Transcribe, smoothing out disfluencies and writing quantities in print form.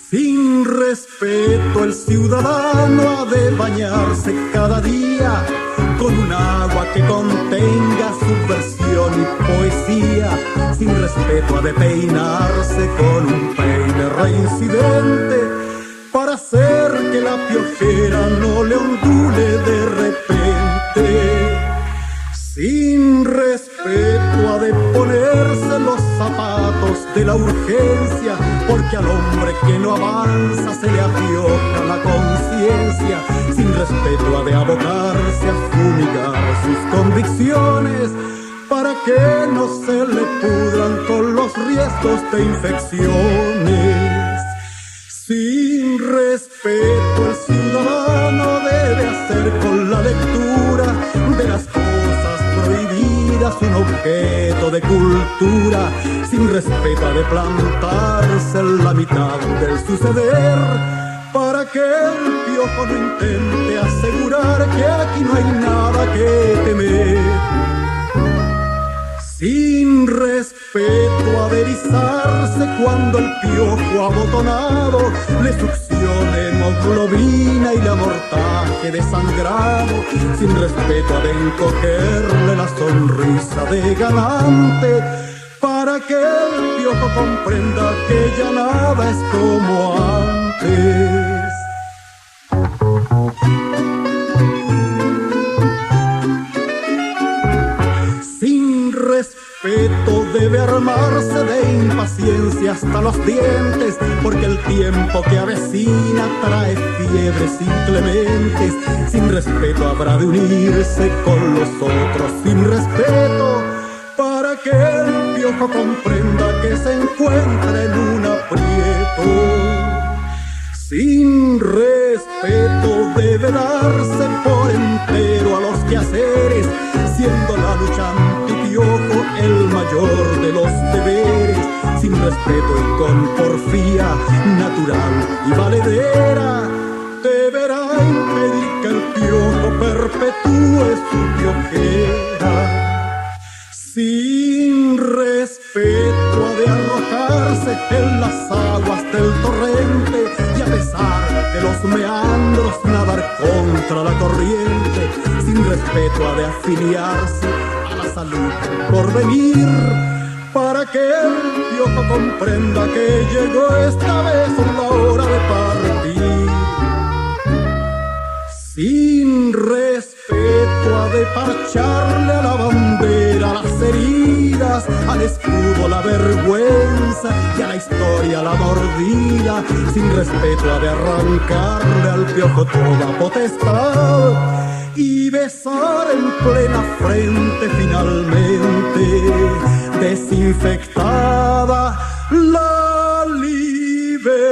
Sin respeto el ciudadano ha de bañarse cada día con un agua que contenga subversión y poesía. Sin respeto ha de peinarse con un peine reincidente para hacer que la piojera no le ondule de repente. Sin respeto ha de ponerse los zapatos de la urgencia, porque al hombre que no avanza se le afioja la conciencia. Sin respeto ha de abocarse a fumigar sus convicciones para que no se le pudran con los riesgos de infecciones. Sin respeto el ciudadano debe hacer con la lectura de las cosas prohibidas un objeto de cultura. Sin respeto ha de plantarse en la mitad del suceder para que el piojo no intente asegurar que aquí no hay nada que temer. Sin respeto ha de erizarse cuando el piojo abotonado le succione hemoglobina y le amortaje desangrado. Sin respeto ha de encogerle la sonrisa de ganante para que el piojo comprenda que ya nada es como antes. Respeto debe armarse de impaciencia hasta los dientes, porque el tiempo que avecina trae fiebres inclementes. Sin respeto habrá de unirse con los otros sin respeto para que el piojo comprenda que se encuentra en un aprieto. Sin respeto debe darse por entero a los quehaceres, siendo la lucha antipiojo el mayor de los deberes. Sin respeto y con porfía natural y valedera, deberá impedir que el piojo perpetúe su piojera. Sin respeto ha de arrojarse en las aguas del torrente y a pesar de los meandros nadar contra la corriente. Sin respeto ha de afiliarse a la salud por venir para que el piojo comprenda que llegó esta vez la hora de partir. Sin respeto ha de parcharle a la bandera las heridas, al escudo la vergüenza y a la historia la mordida. Sin respeto ha de arrancarle al piojo toda potestad y besar en plena frente finalmente desinfectada la libertad.